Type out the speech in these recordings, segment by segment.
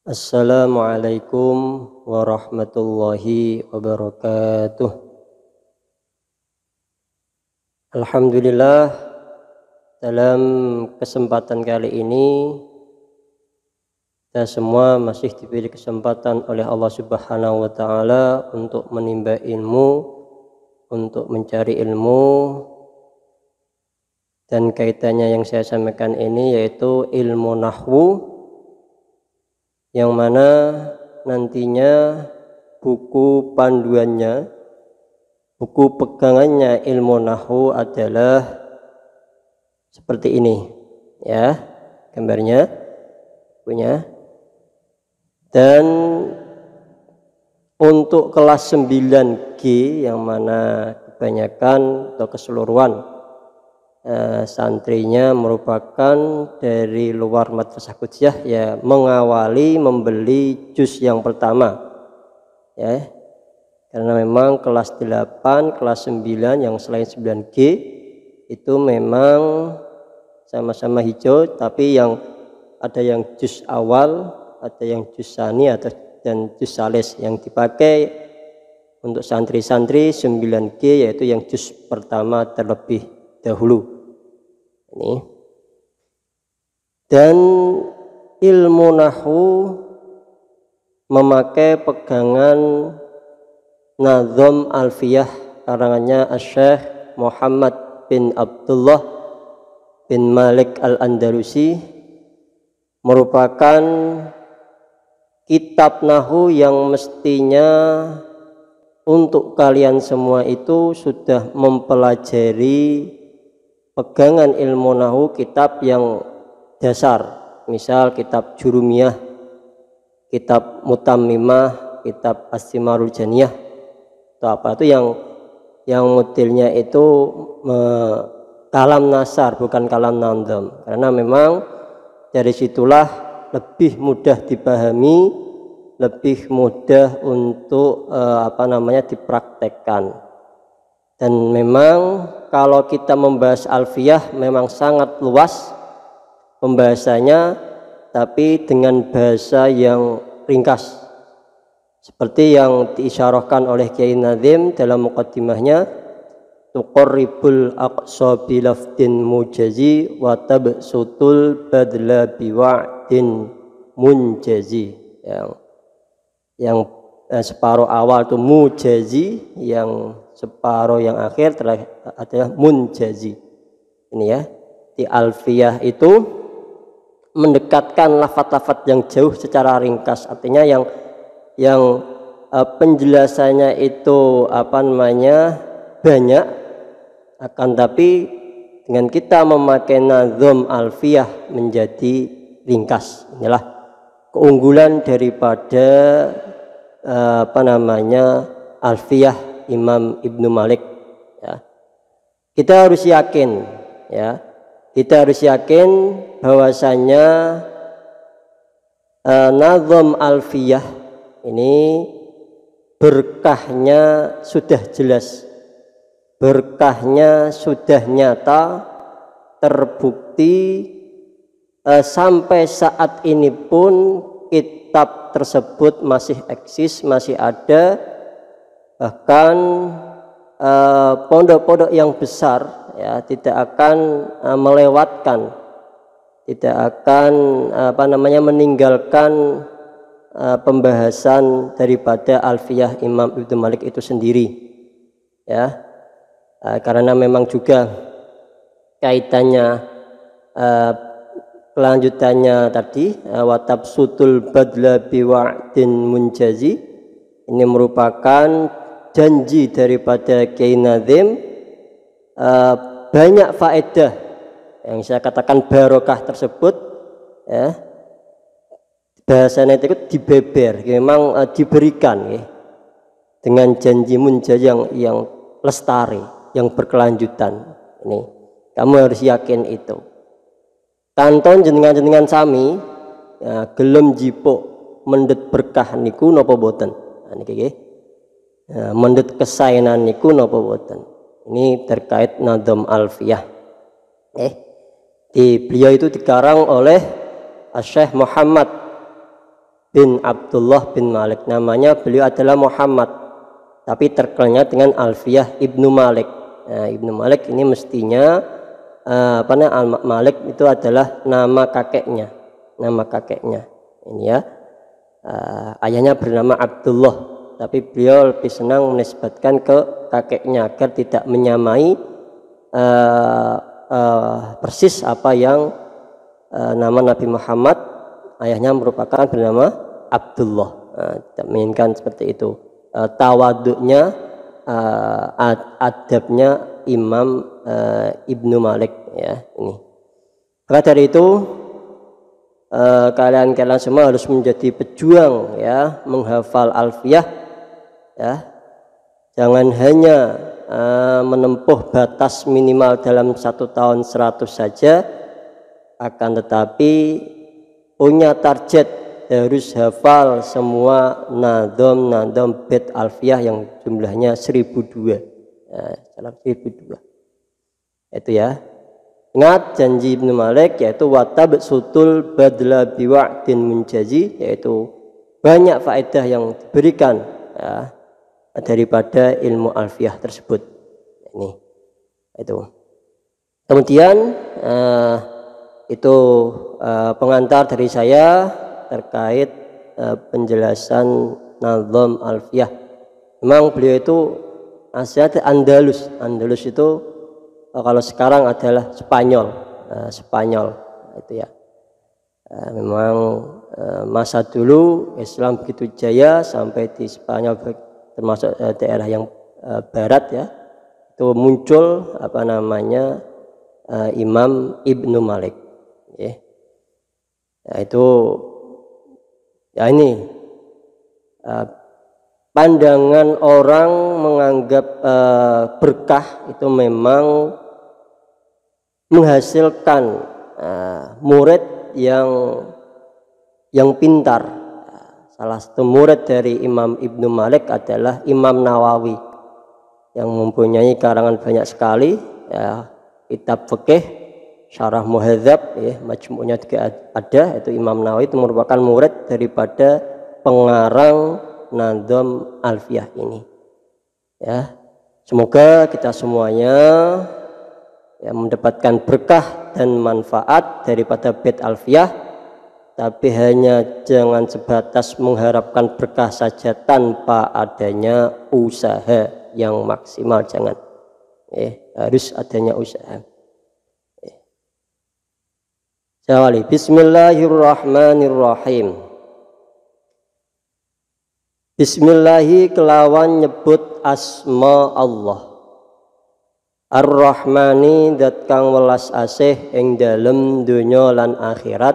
Assalamualaikum warahmatullahi wabarakatuh. Alhamdulillah, dalam kesempatan kali ini kita semua masih diberi kesempatan oleh Allah Subhanahu wa taala untuk menimba ilmu, untuk mencari ilmu, dan kaitannya yang saya sampaikan ini yaitu ilmu nahwu, yang mana nantinya buku panduannya, buku pegangannya ilmu nahwu adalah seperti ini ya, gambarnya punya. Dan untuk kelas 9G yang mana kebanyakan atau keseluruhan santrinya merupakan dari luar madrasah Qudsiah, ya, mengawali membeli juz yang pertama ya, karena memang kelas 8, kelas 9 yang selain 9G itu memang sama-sama hijau, tapi yang ada yang juz awal, ada yang juz sani dan juz salis. Yang dipakai untuk santri-santri 9G yaitu yang juz pertama terlebih dahulu ini. Dan ilmu nahwu memakai pegangan Nazm Alfiyah karangannya Asy-Syaikh Muhammad bin Abdullah bin Malik Al-Andalusi, merupakan kitab nahwu yang mestinya untuk kalian semua itu sudah mempelajari pegangan ilmu nahwu, kitab yang dasar, misal kitab Jurumiyah, kitab Mutammimah, kitab As-Simarul Janiyah atau apa itu yang modelnya itu kalam nasar bukan kalam nandam, karena memang dari situlah lebih mudah dipahami, lebih mudah untuk dipraktekkan. Dan memang kalau kita membahas alfiyah memang sangat luas pembahasannya, tapi dengan bahasa yang ringkas, seperti yang diisyarahkan oleh Kiai Nazim dalam muqaddimahnya, tuqarribul aqsa bilafdin mujazi wa tabsutul badla biwa'din munjazi. Yang separuh awal itu mujazi, yang separuh yang akhir adalah munjazi. Ini ya, di alfiyah itu mendekatkan lafaz-lafaz yang jauh secara ringkas, artinya yang penjelasannya itu banyak, akan tapi dengan kita memakai nazm alfiyah menjadi ringkas. Inilah keunggulan daripada alfiyah Imam Ibnu Malik ya. Kita harus yakin bahwasanya nazm alfiyah ini berkahnya sudah jelas, berkahnya sudah nyata, terbukti. Sampai saat ini pun kitab tersebut masih eksis, masih ada. Bahkan pondok-pondok yang besar ya tidak akan melewatkan, tidak akan meninggalkan pembahasan daripada alfiyah Imam Ibnu Malik itu sendiri ya, karena memang juga kaitannya kelanjutannya tadi watab sutul badla biwa'din munjazi, ini merupakan janji daripada Kiai Nazim. Banyak faedah yang saya katakan barokah tersebut ya, bahasanya itu dibeber, memang diberikan ya, dengan janji munjazi yang lestari, yang berkelanjutan. Ini kamu harus yakin itu. Tanton jenengan sami ya, gelem jipuk mendet berkah niku napa boten? Niki nggih. Mendet kesainan niku napa boten? Ini terkait nazm alfiyah. Beliau itu dikarang oleh Syekh Muhammad bin Abdullah bin Malik. Namanya beliau adalah Muhammad, tapi terkenalnya dengan Alfiyah Ibnu Malik. Nah, Ibnu Malik ini mestinya Malik itu adalah nama kakeknya. Nama kakeknya ini ya. Ayahnya bernama Abdullah, tapi beliau lebih senang menisbatkan ke kakeknya agar tidak menyamai persis apa yang nama Nabi Muhammad. Ayahnya merupakan bernama Abdullah. Tidak menginginkan seperti itu. Tawaduknya, adabnya Imam Ibnu Malik ya ini. Maka dari itu kalian semua harus menjadi pejuang ya, menghafal alfiyah ya. Jangan hanya menempuh batas minimal dalam 1 tahun 100 saja, akan tetapi punya target harus hafal semua nadom bait alfiyah yang jumlahnya 1002 ya, 1002 itu ya. Ingat janji Ibnu Malik yaitu watab sutul badla biwa'din munjazi, yaitu banyak faedah yang diberikan ya, daripada ilmu alfiyah tersebut. Ini itu. Kemudian itu pengantar dari saya terkait penjelasan nazam alfiyah. Memang beliau itu asal Andalus. Andalus itu kalau sekarang adalah Spanyol. Spanyol itu ya. Memang masa dulu Islam begitu jaya sampai di Spanyol, termasuk daerah yang barat ya, itu muncul Imam Ibnu Malik ya. Itu ya ini pandangan orang menganggap berkah itu memang menghasilkan murid yang pintar. Salah satu murid dari Imam Ibnu Malik adalah Imam Nawawi yang mempunyai karangan banyak sekali ya, kitab fikih, syarah muhadzab ya, majmu'nya juga ada. Itu Imam Nawawi itu merupakan murid daripada pengarang nazam alfiyah ini ya. Semoga kita semuanya ya mendapatkan berkah dan manfaat daripada bait alfiyah, tapi hanya jangan sebatas mengharapkan berkah saja tanpa adanya usaha yang maksimal. Jangan harus adanya usaha. Jawali bismillahirrahmanirrahim. Bismillahi kelawan nyebut asma Allah. Ar-Rahmani dat kang welas asih ing dalem donya lan akhirat.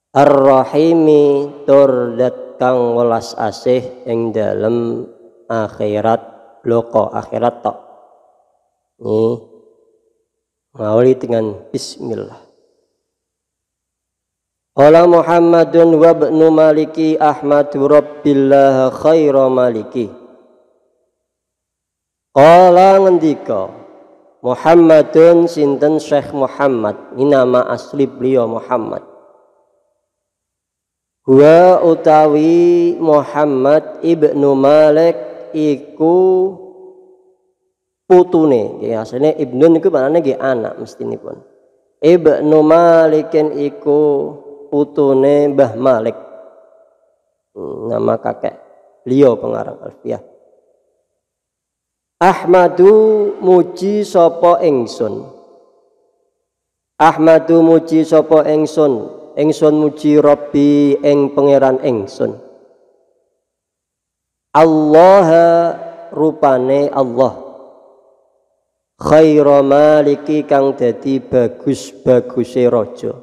Ar-Rahimi tur dat kang welas asih ing dalem akhirat bloko akhirat tok. Ini mawali dengan bismillah. Qala Muhammadun wa ibnu Maliki Ahmadu Rabbillah khaira maliki. Qala ngendika Muhammadun sinten Syekh Muhammad, ini nama asli beliau Muhammad. Wa utawi Muhammad Ibnu Malik iku putune, ya asline Ibnu niku maknane nggih anak mestinipun. Ibnu Malikin iku putune Mbah Malik. Nama kakek beliau pengarang alfiyah. Ahmadu muji sapa ingsun. Ahmadu muji sapa ingsun. Ingsun muji Rabbi ing pangeran ingsun. Allah rupane Allah. Khaira maliki kang dadi bagus-baguse raja.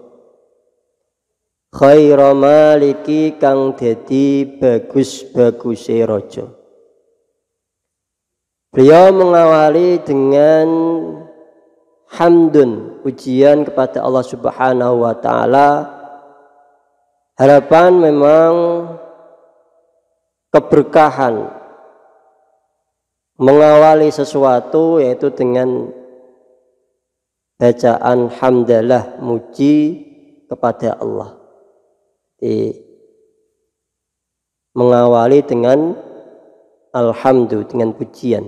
Khaira maliki kang dadi bagus-baguse raja. Beliau mengawali dengan hamdun, pujian kepada Allah Subhanahu wa taala. Harapan memang keberkahan mengawali sesuatu yaitu dengan bacaan hamdalah, muji kepada Allah. mengawali dengan alhamdu, dengan pujian.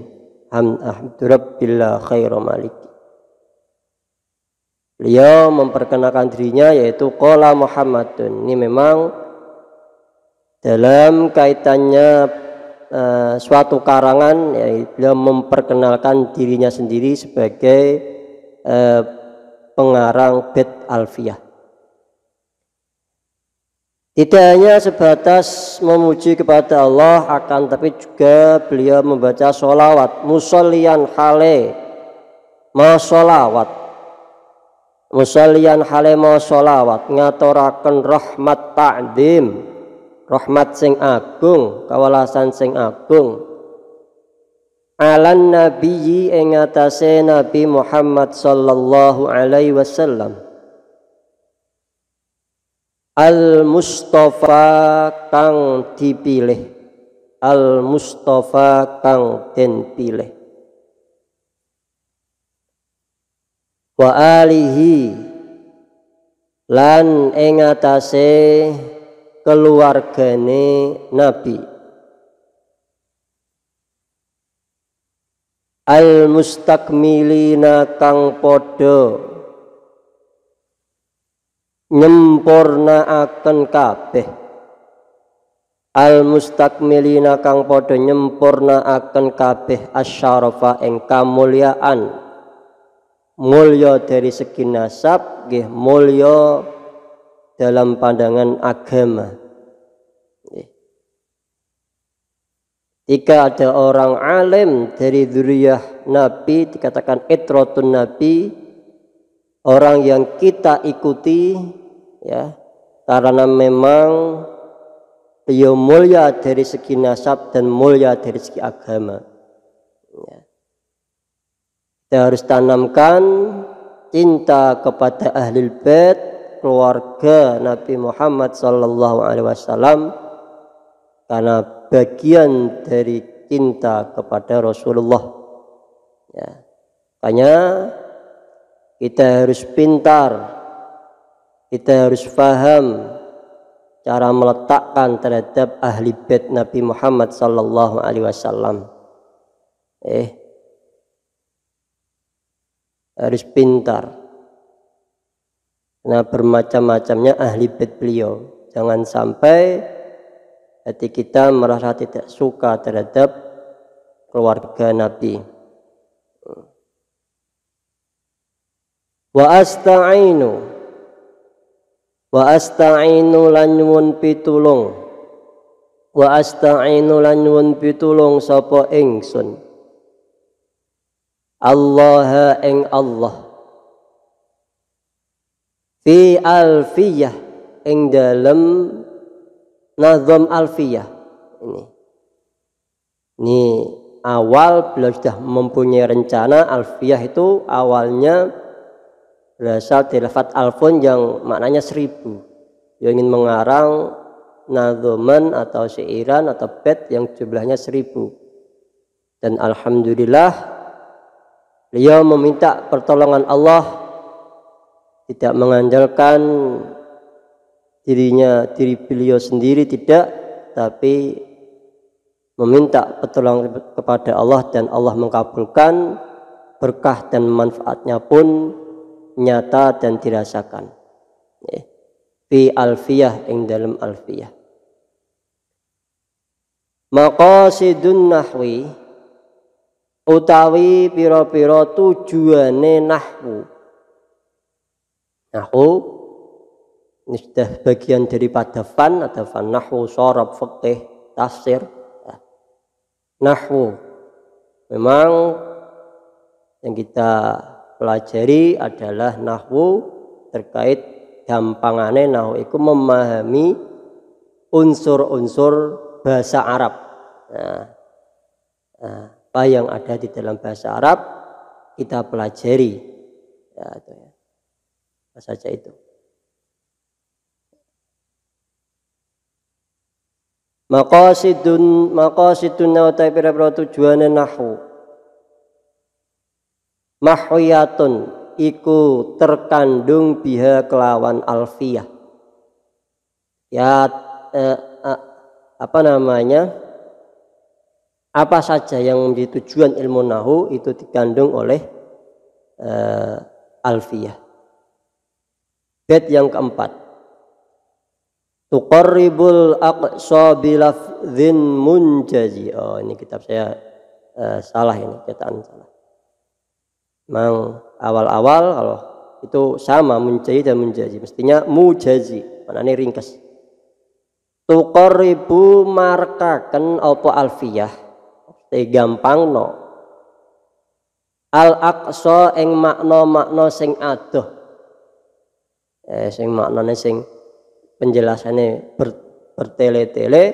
Hamdu rabbillah khairu maliki. Beliau memperkenalkan dirinya yaitu qala Muhammadun. Ini memang dalam kaitannya suatu karangan, ya, beliau memperkenalkan dirinya sendiri sebagai pengarang bait alfiyah. Tidak hanya sebatas memuji kepada Allah, akan tapi juga beliau membaca sholawat, musollian hale ma sholawat, musollian hale ma sholawat, ngaturaken rahmat ta'zim, rahmat sing agung, kawelasan sing agung, alan nabiyyi ing atase Nabi Muhammad sallallahu alaihi wasallam, al mustafa kang dipilih, al mustafa kang den pilih, wa alihi lan ing atase keluargane Nabi, al mustakmilina kang podo nyempurnaaken kabeh, al mustakmilina kang podo nyempurnaaken kabeh asyarafa ing kamulyaan, mulya dari segi nasab, nggih mulya dalam pandangan agama. Jika ada orang alim dari dzurriyyah Nabi, dikatakan itratun Nabi, orang yang kita ikuti, ya, karena memang beliau mulia dari segi nasab dan mulia dari segi agama. Ya. Kita harus tanamkan cinta kepada ahlul bait, keluarga Nabi Muhammad sallallahu alaihi wasallam, karena bagian dari cinta kepada Rasulullah. Ya. Makanya kita harus pintar, kita harus paham cara meletakkan terhadap ahli bait Nabi Muhammad sallallahu alaihi wasallam. Harus pintar. Nah, bermacam-macamnya ahli bait beliau. Jangan sampai hati kita merasa tidak suka terhadap keluarga Nabi. Wa asta'inu lan nyuwun pitulung, wa asta'inu lan nyuwun pitulung sapa ingsun Allah ing Allah fi alfiyah ing dalem nazam alfiyah. Ini awal beliau sudah mempunyai rencana. Alfiyah itu awalnya berasal dari lafaz alfun yang maknanya 1000. Dia ingin mengarang nazoman atau syairan atau bait yang jumlahnya 1000. Dan alhamdulillah beliau meminta pertolongan Allah, tidak mengandalkan diri beliau sendiri, tidak, tapi meminta pertolongan kepada Allah dan Allah mengabulkan. Berkah dan manfaatnya pun nyata dan dirasakan. Fi alfiyah ing dalam alfiyah. Maqasidun nahwi utawi pira-pira tujuane nahwu. Nahwu ini sudah bagian daripada fan, ada fan nahwu, sharaf, fiqh, tafsir. Nahwu memang yang kita pelajari adalah nahwu terkait gampangane. Nahwu itu memahami unsur-unsur bahasa Arab. Apa yang ada di dalam bahasa Arab kita pelajari, ya, itu ya. Apa saja itu. Maqasidun nautai pira-pira tujuane nahwu. Mahwiyatun iku terkandung biha kelawan alfiyah. Ya apa saja yang menjadi tujuan ilmu nahwu itu dikandung oleh alfiyah. Bait yang keempat, tuqarribul aqsa bilafdhin munjazi. Oh, ini kitab saya salah, ini cetakan salah. Memang awal-awal kalau itu sama munjazi dan munjazi, mestinya mujazi, maknanya ringkes. Tuqarribu markaken apa alfiyah gampangno al aqsa ing makna-makna sing adoh, sing maknane sing penjelasannya bertele-tele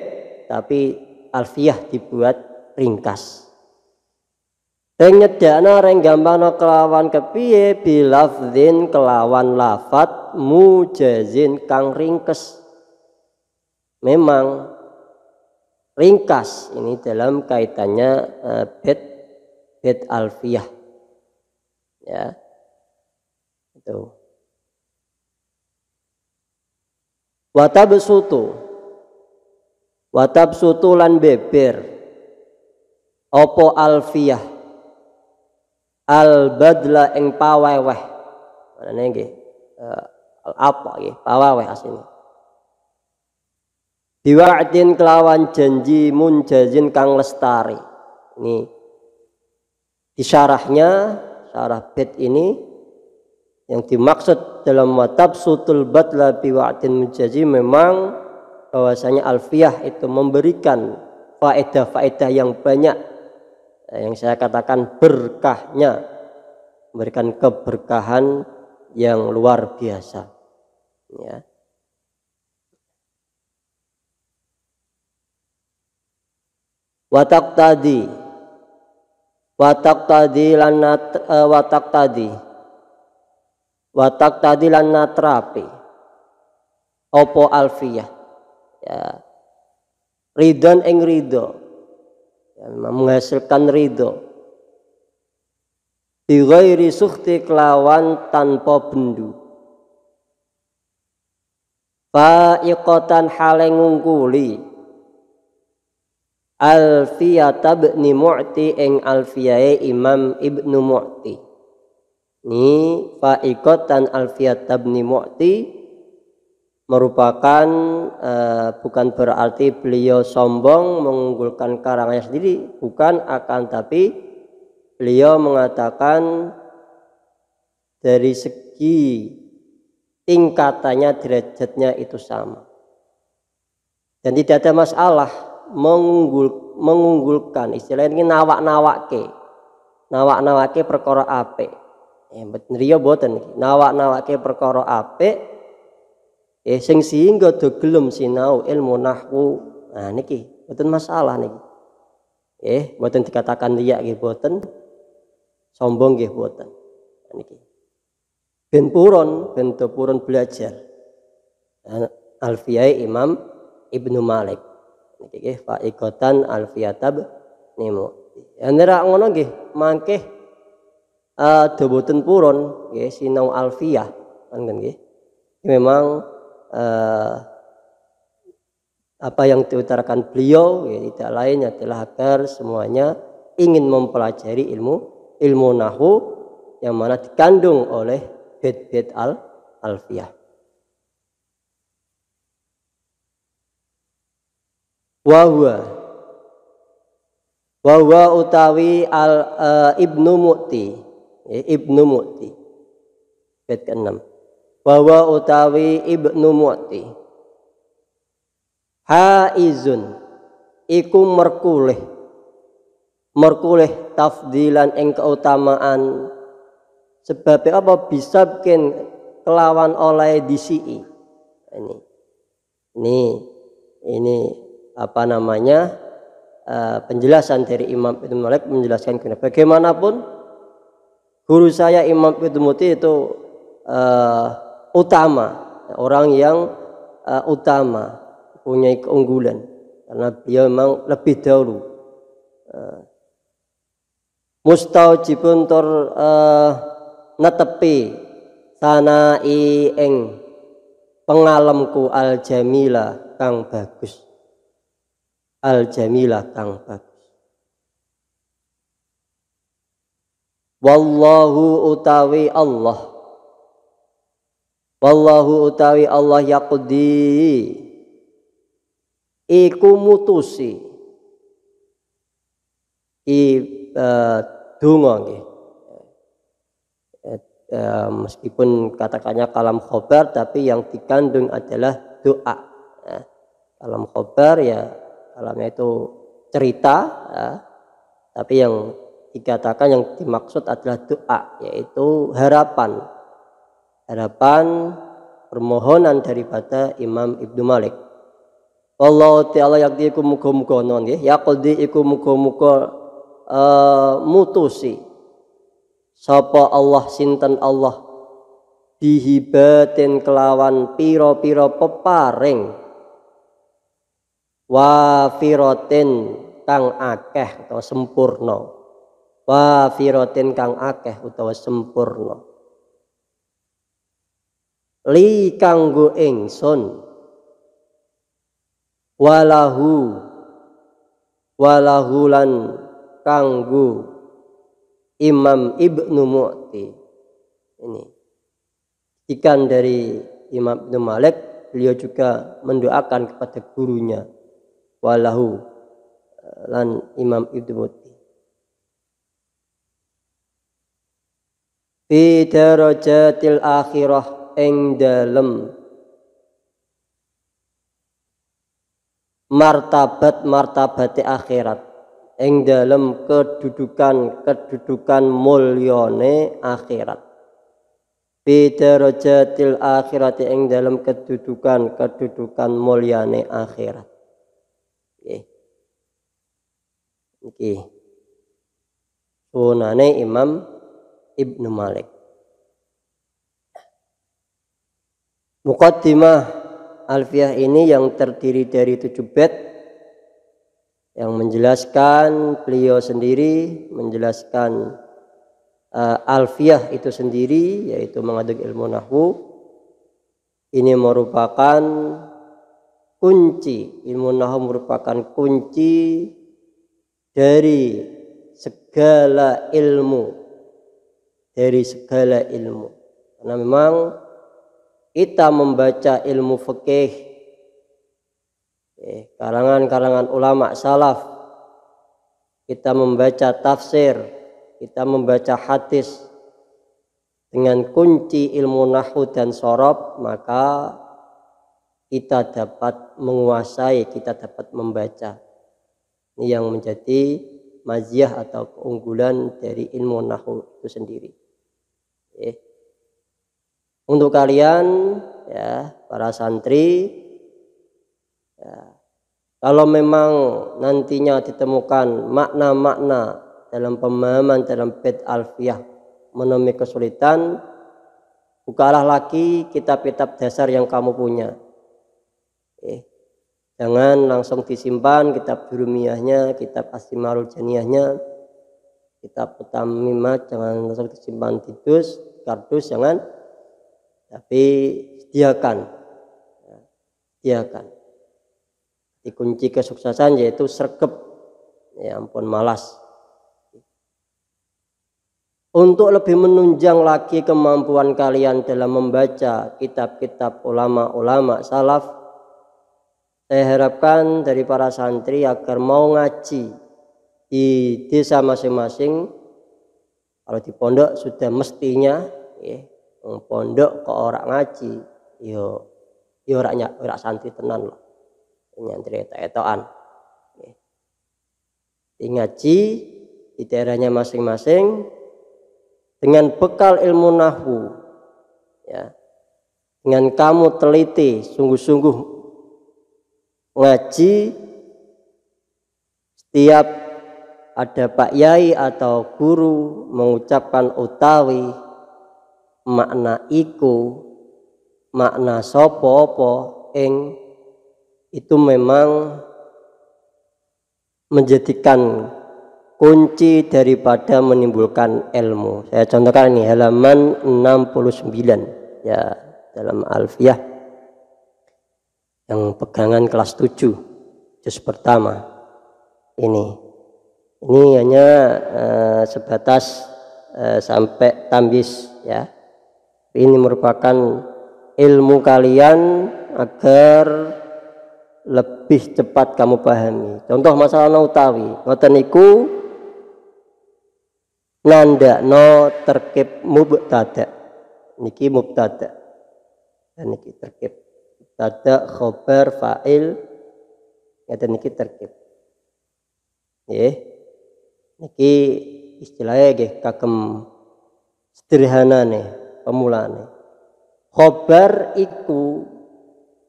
tapi alfiyah dibuat ringkas. Reng nyedakna reng gampangna kelawan kepiye bilafdzin kelawan lafat mujazin kang ringkes. Memang ringkas ini dalam kaitannya bait alfiyah, ya itu. Watabsutu lan beber opo alfiyah al badla ing paweweh, manane nggih apa nggih paweweh asline. Biwa'din kelawan janji munjazin kang lestari. Ini disyarahnya, syarah bait ini yang dimaksud dalam watabsutul badla biwa'din munjazi memang bahwasanya alfiyah itu memberikan faedah-faedah yang banyak, yang saya katakan berkahnya, memberikan keberkahan yang luar biasa, ya. Watak tadi lan natrapi opo alfiyah, ya ridon ing ridho, ya, menghasilkan ridho bi ghairi sukhti kelawan tanpa bendu, fa'iqatan hale ngungkuli alfiyata ibni Mu'ti ing alfiyae Imam Ibnu Mu'ti. Ini fa'iqatan alfiyata ibni Mu'ti merupakan bukan berarti beliau sombong mengunggulkan karangannya sendiri, bukan, akan tapi beliau mengatakan dari segi tingkatannya, derajatnya itu sama dan tidak ada masalah mengunggulkan, istilahnya ini nawake perkara apik. Riyo boten nawake perkara apik sing sehingga do gelem sinau ilmu nahwu. Nah niki boten masalah niki. Boten dikatakan riya nggih boten, sombong nggih boten. Niki ben purun belajar alfiyah Imam Ibnu Malik. Niki fa'iqatan alfiyatab nimu. Ya nerak ngono nggih mangke boten purun nggih sinau alfiyah kan nggih. Memang apa yang diutarakan beliau ya tidak lain adalah agar semuanya ingin mempelajari ilmu nahwu yang mana dikandung oleh bait-bait alfiyah. Wahwa utawi Ibnu Mu'ti, Ibnu Mu'ti bait ke-6. Wahwa utawi Ibnu Mu'ti haizun iku merkulih tafdilan ing keutamaan sebab apa bisa bikin kelawan oleh disi. Ini apa namanya penjelasan dari Imam Ibnu Malik menjelaskan bagaimanapun guru saya Imam Ibnu Mu'ti itu utama, orang yang utama, punya keunggulan karena beliau memang lebih dahulu mustaujibun tur netepi sanai ing pengalemku al jamila kang bagus. al-jamilah kang bagus. Wallahu utawi Allah, wallahu utawi Allah yaqdi iku mutusi donga nggih. Meskipun katakannya kalam khobar, tapi yang dikandung adalah doa. Kalam khobar ya kalamnya itu cerita, tapi yang dikatakan yang dimaksud adalah doa, yaitu harapan permohonan daripada Imam Ibnu Malik. Allah Ta'ala yakdi iku muga-muga non nggih, yaqdi iku muga-muga mutusi sapa Allah sinten Allah bihibatin kelawan pira-pira peparing wafiratin kang akeh utawa sempurna, wafiratin kang akeh utawa sempurna li kanggo ingsun walahu lan kanggo Imam Ibnu Mu'ti. Ini ikan dari Imam Ibnu Malik, beliau juga mendoakan kepada gurunya walahu lan Imam Ibnu Mu'ti. Fi darajatil akhirah ing dalem martabate akhirat, ing dalem kedudukan mulyane akhirat. Fi darajatil akhirat ing dalem kedudukan mulyane akhirat. Nggih. Sunane Imam Ibnu Malik. Muqaddimah Alfiyah ini yang terdiri dari 7 bait yang menjelaskan beliau sendiri, menjelaskan Alfiyah itu sendiri, yaitu mengandung ilmu nahwu. Ini merupakan kunci, ilmu nahwu merupakan kunci dari segala ilmu, karena memang kita membaca ilmu fikih, karangan-karangan ulama salaf, kita membaca tafsir, kita membaca hadis dengan kunci ilmu nahwu dan shorof, maka kita dapat menguasai, kita dapat membaca. Ini yang menjadi maziyah atau keunggulan dari ilmu nahwu itu sendiri. Untuk kalian ya para santri, ya, kalau memang nantinya ditemukan makna-makna dalam pemahaman dalam bait Alfiyah menemui kesulitan, bukalah lagi kitab-kitab dasar yang kamu punya. Jangan langsung disimpan kitab Jurumiyahnya, kitab Asmaul Janiyahnya, kitab Tamimah, jangan langsung disimpan di kardus, jangan. Tapi sediakan. Di kunci kesuksesan yaitu sergep. Ya ampun malas. Untuk lebih menunjang lagi kemampuan kalian dalam membaca kitab-kitab ulama-ulama salaf, saya harapkan dari para santri agar mau ngaji di desa masing-masing. Kalau di pondok sudah mestinya, pondok kok orang ngaji, yo ora santri tenan lah, nyantri etok-etokan. Ngaji di daerahnya masing-masing dengan bekal ilmu nahwu, ya, dengan kamu teliti sungguh-sungguh ngaji, setiap ada Pak Yai atau guru mengucapkan utawi makna iku, makna sopo ing, itu memang menjadikan kunci daripada menimbulkan ilmu. Saya contohkan ini halaman 69 ya dalam Alfiyah yang pegangan kelas 7 juz pertama. Ini hanya sebatas sampai tambis ya. Ini merupakan ilmu kalian agar lebih cepat kamu pahami. Contoh masalah utawi ngoten niku nandakno terkib mubtada. Niki mubtada dan niki terkib mubtada khobar fa'il ngeten niki terkib nggih. Niki istilahnya nggih kagem sederhanane pemulane. Khobar iku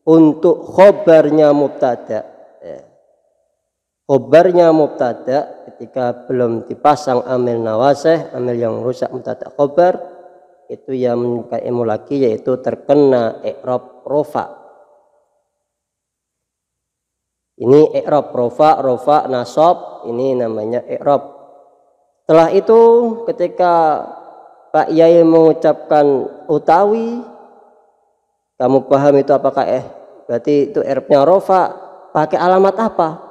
untuk khobarnya mubtada ya. Khobarnya mubtada ketika belum dipasang amil nawasih, amil yang rusak mubtada khobar, itu yang menunjukkan ilmu lagi yaitu terkena i'rab rofa. Ini i'rab rofa nasab, ini namanya i'rab. Setelah itu ketika Pak Yai mengucapkan utawi, kamu paham itu apakah berarti itu i'rabnya rofa, pakai alamat apa?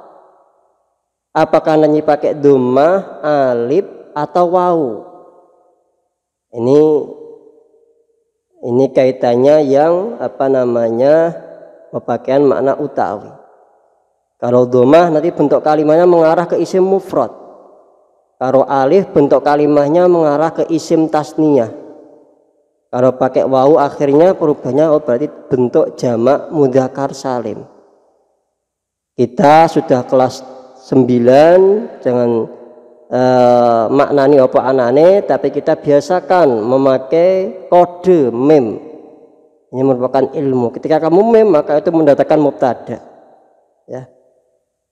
Apakah nanti pakai dhammah, alif atau waw? Ini kaitannya yang pemakaian makna utawi. Kalau dhammah nanti bentuk kalimatnya mengarah ke isim mufrad. Kalau alif bentuk kalimatnya mengarah ke isim tasniyah. Kalau pakai wawu akhirnya perubahannya berarti bentuk jamak mudzakkar salim. Kita sudah kelas 9, jangan maknani apa anane, tapi kita biasakan memakai kode mem. Ini merupakan ilmu. Ketika kamu mem maka itu mendatangkan mubtada. Ya.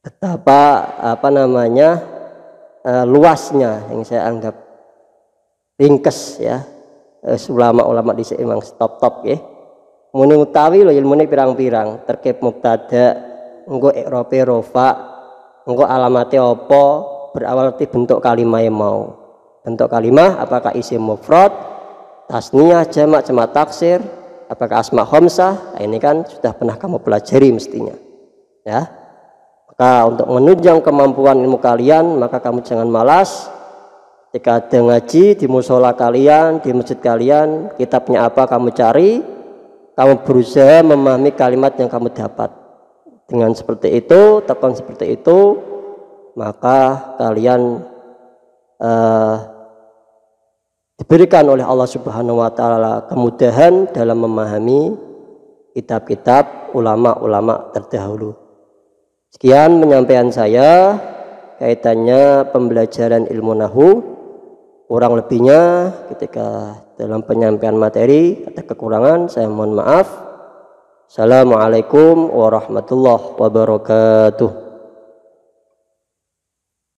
Betapa luasnya yang saya anggap ringkes ya. Ulama-ulama di sini memang top ya. Muni utawi lho ilmune pirang-pirang, terkait mubtada, engko i'rabe rofa, engko alamate apa, berawal dari bentuk kalimah yang mau. Bentuk kalimah apakah isim mufrad, tasniyah, jamak taksir, apakah asma khamsah? Nah, ini kan sudah pernah kamu pelajari mestinya. Ya. Maka untuk menunjang kemampuan ilmu kalian, maka kamu jangan malas. Jika ada ngaji di musola kalian, di masjid kalian, kitabnya apa kamu cari, kamu berusaha memahami kalimat yang kamu dapat. Dengan seperti itu, tekun seperti itu, maka kalian diberikan oleh Allah Subhanahu wa taala kemudahan dalam memahami kitab-kitab ulama-ulama terdahulu. Sekian penyampaian saya kaitannya pembelajaran ilmu nahwu. Kurang lebihnya ketika dalam penyampaian materi ada kekurangan, saya mohon maaf. Assalamualaikum warahmatullahi wabarakatuh.